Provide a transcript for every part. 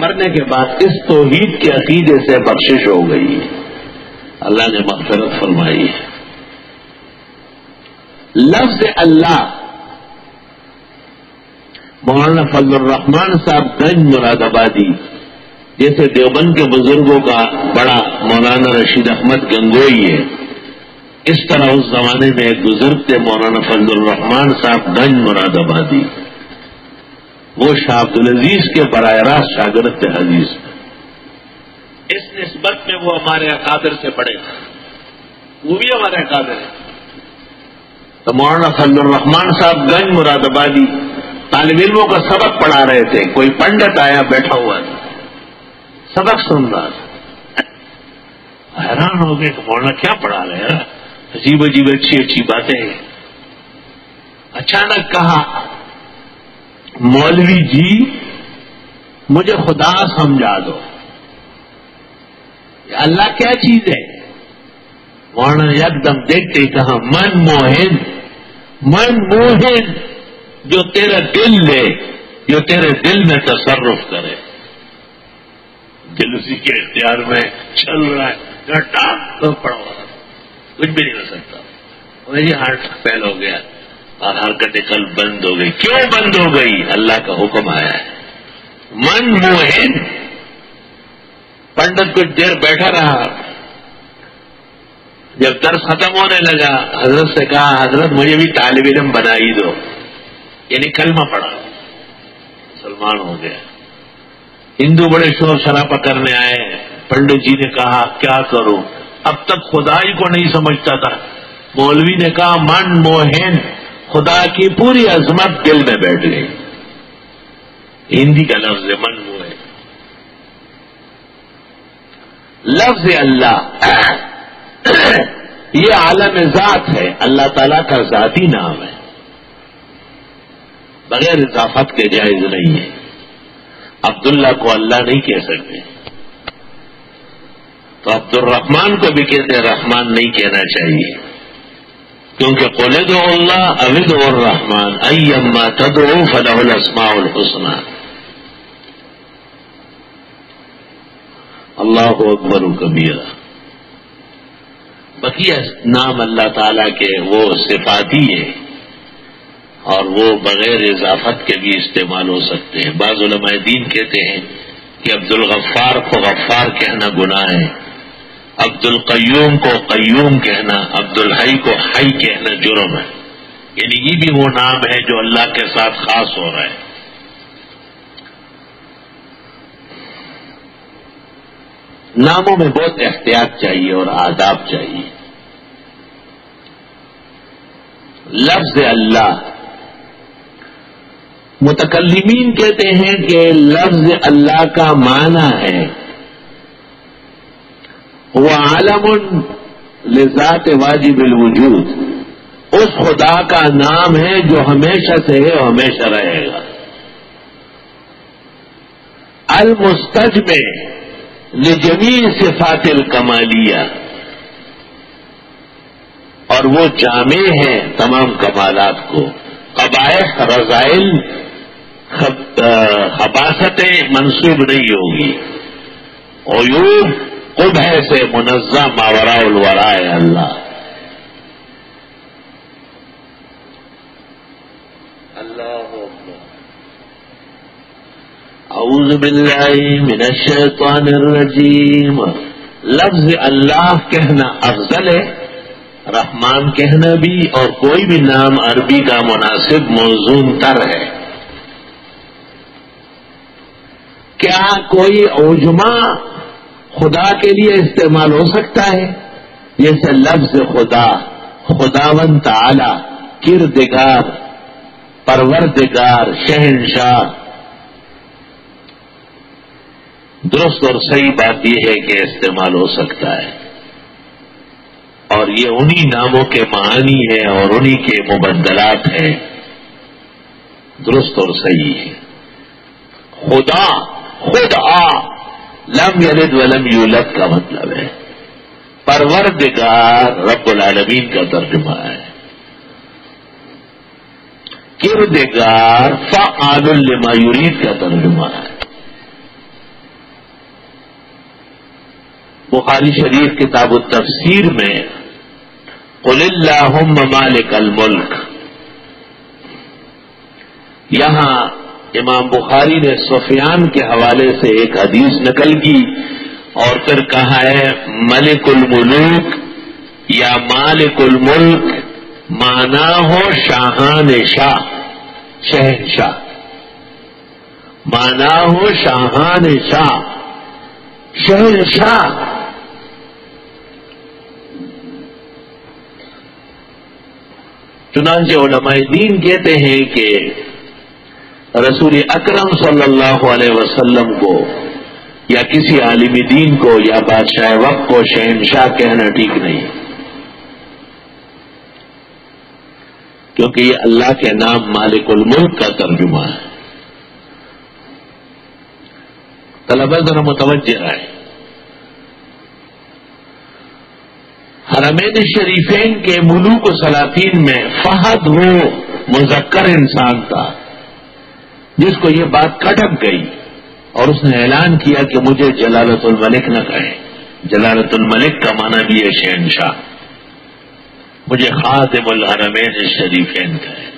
مرنے کے بعد اس توحید کے عقیدے سے بخشش ہو گئی، اللہ نے مغفرت فرمائی ہے۔ لفظ اللہ مولانا فضل الرحمان صاحب گنج مراد آبادی جیسے دیوبند کے بزرگوں کا بڑا مولانا رشید احمد گنگوئی ہے، اس طرح اس زمانے میں ایک بزرگ تھے مولانا فضل الرحمان صاحب گنج مراد آبادی، وہ شاہ عبد العزیز کے براہ راست شاگرد تھے حدیث میں، اس نسبت میں وہ ہمارے اکابر سے پڑے، وہ بھی ہمارے اکابر ہیں۔ تو مولانا فضل الرحمان صاحب گنج مراد آبادی طالب علموں کا سبق پڑھا رہے تھے، کوئی پنڈت آیا بیٹھا ہوا تھا، سبق سن رہا تھا، حیران ہو گئے کہ مولانا کیا پڑھا رہے ہیں، عجیب عجیب اچھی اچھی باتیں ہیں۔ اچانک کہا مولوی جی مجھے خدا سمجھا دو، اللہ کیا چیز ہے؟ مولانا یک دم دیکھتے ہی کہا من موہن، من موہن جو تیرا دل لے، جو تیرے دل میں تصرف کرے، دل اسی کے اختیار میں چل رہا ہے، گھٹا تو پڑا کچھ بھی نہیں ہو سکتا، وہی ہارٹ فیل ہو گیا اور حرکت قلب بند ہو گئی۔ کیوں بند ہو گئی؟ اللہ کا حکم آیا ہے۔ من موہن، پنڈت کچھ دیر بیٹھا رہا، جب درس ختم ہونے لگا حضرت سے کہا حضرت مجھے بھی طالب علم بنا ہی دو، یعنی کلمہ پڑھا، مسلمان ہو گیا۔ ہندو بڑے شور شرابہ کرنے آئے، پنڈت جی نے کہا کیا کروں، اب تک خدا ہی کو نہیں سمجھتا تھا، مولوی نے کہا من موہن، خدا کی پوری عظمت دل میں بیٹھ گئی، ہندی کا لفظ ہے من موہن۔ لفظ اللہ یہ عالم ذات ہے، اللہ تعالیٰ کا ذاتی نام ہے، بغیر اضافت کے جائز نہیں ہے۔ عبداللہ کو اللہ نہیں کہہ سکتے، تو عبد الرحمان کو بھی کہتے رحمان نہیں کہنا چاہیے، کیونکہ قل ادعوا اللہ او ادعوا الرحمن ایما تدعوا فلہ الاسماء الحسنی۔ اللہ اکبر کبیرہ۔ بقیہ نام اللہ تعالیٰ کے وہ صفاتی ہے اور وہ بغیر اضافت کے بھی استعمال ہو سکتے ہیں۔ بعض علماء دین کہتے ہیں کہ عبد الغفار کو غفار کہنا گناہ ہے، عبد القیوم کو قیوم کہنا، عبد الحی کو حی کہنا جرم ہے، یعنی یہ بھی وہ نام ہے جو اللہ کے ساتھ خاص ہو رہا ہے۔ ناموں میں بہت احتیاط چاہیے اور آداب چاہیے۔ لفظ اللہ، متکلمین کہتے ہیں کہ لفظ اللہ کا معنی ہے وہ عالم لذات واجب الوجود، اس خدا کا نام ہے جو ہمیشہ سے ہے اور ہمیشہ رہے گا۔ المستجمع لجمیع صفات الکمالیہ، اور وہ جامع ہے تمام کمالات کو، قبائح رذائل خباستیں منسوب نہیں ہوگی، عیوب قبح سے منزہ ماوراء الورا ہے اللہ۔ اعوذ باللہ من الشیطان الرجیم۔ لفظ اللہ کہنا افضل ہے، رحمان کہنا بھی، اور کوئی بھی نام عربی کا مناسب موزون تر ہے۔ کیا کوئی عجمہ خدا کے لیے استعمال ہو سکتا ہے؟ جیسے لفظ خدا، خداوند تعالی، کردگار، پروردگار، شہنشاہ۔ درست اور صحیح بات یہ ہے کہ استعمال ہو سکتا ہے، اور یہ انہی ناموں کے معانی ہیں اور انہی کے مبدلات ہیں، درست اور صحیح ہے۔ خدا، خدا، لم یلد ولم یولد کا مطلب ہے، پروردگار رب العالمین کا ترجمہ ہے، کردگار فعال لما یرید کا ترجمہ ہے۔ بخاری شریف کتاب التفسیر میں قل اللہم مالک الملک، یہاں امام بخاری نے سفیان کے حوالے سے ایک حدیث نقل کی اور پھر کہا ہے ملک الملوک یا مالک الملک، مانا ہو شاہان شاہ، شہنشاہ، مانا ہو شاہان شاہ، شہنشاہ۔ چنانچہ علماء دین کہتے ہیں کہ رسول اکرم صلی اللہ علیہ وسلم کو یا کسی عالم دین کو یا بادشاہ وقت کو شہنشاہ کہنا ٹھیک نہیں، کیونکہ یہ اللہ کے نام مالک الملک کا ترجمہ ہے۔ طلبہ ذرا متوجہ رہے، حرمین شریفین کے ملوک و سلاطین میں فہد وہ مذکر انسان تھا جس کو یہ بات کھٹک گئی اور اس نے اعلان کیا کہ مجھے جلالت الملک نہ کہیں، جلالت الملک کا معنی بھی ہے شہنشاہ، مجھے خادم الحرمین الشریفین کہیں۔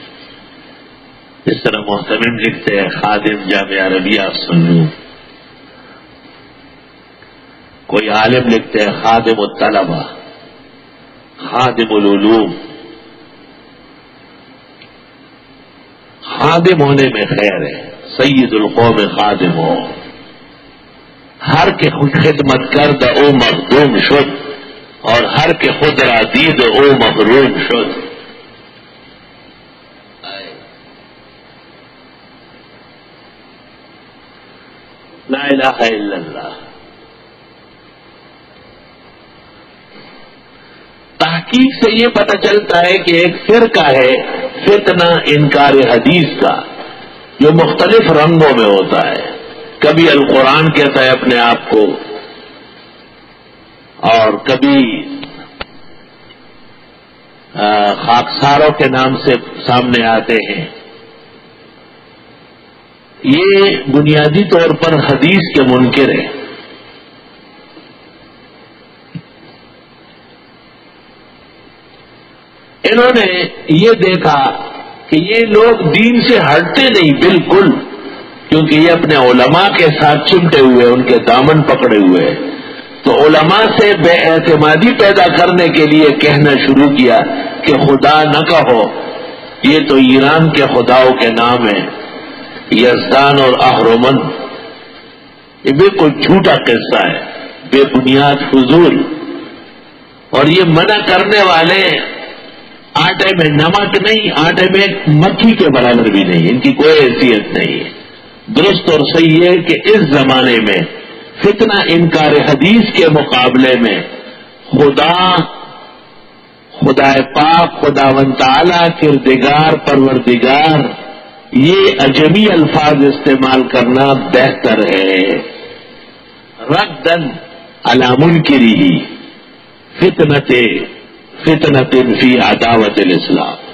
اس طرح محتمم لکھتے ہیں خادم جامعہ عربیہ سنو، کوئی عالم لکھتے ہیں خادم الطلبہ، خادم العلوم۔ خادم ہونے میں خیر ہے، سید القوم خادم ہو، ہر کے خدمت کرد او مخدوم شد اور ہر کے خود را دید او محروم شد۔ لا الہ الا اللہ۔ تحقیق سے یہ پتہ چلتا ہے کہ ایک فرقہ ہے فتنہ انکار حدیث کا، جو مختلف رنگوں میں ہوتا ہے، کبھی القرآن کہتا ہے اپنے آپ کو اور کبھی خاکساروں کے نام سے سامنے آتے ہیں۔ یہ بنیادی طور پر حدیث کے منکر ہیں۔ انہوں نے یہ دیکھا کہ یہ لوگ دین سے ہٹتے نہیں بالکل، کیونکہ یہ اپنے علماء کے ساتھ چمٹے ہوئے، ان کے دامن پکڑے ہوئے، تو علماء سے بے اعتمادی پیدا کرنے کے لیے کہنا شروع کیا کہ خدا نہ کہو، یہ تو ایران کے خداؤں کے نام ہیں، یزدان اور اہرمن۔ یہ بالکل جھوٹا قصہ ہے، بے بنیاد فضول، اور یہ منع کرنے والے آٹے میں نمک نہیں، آٹے میں مکھی کے برابر بھی نہیں، ان کی کوئی حیثیت نہیں ہے۔ درست اور صحیح ہے کہ اس زمانے میں فتنہ انکار حدیث کے مقابلے میں خدا پاک، خداوند تعالی، کردگار، پروردگار، یہ اجمی الفاظ استعمال کرنا بہتر ہے۔ ردن علی منکرہ فتنۃ فی عداوت الاسلام۔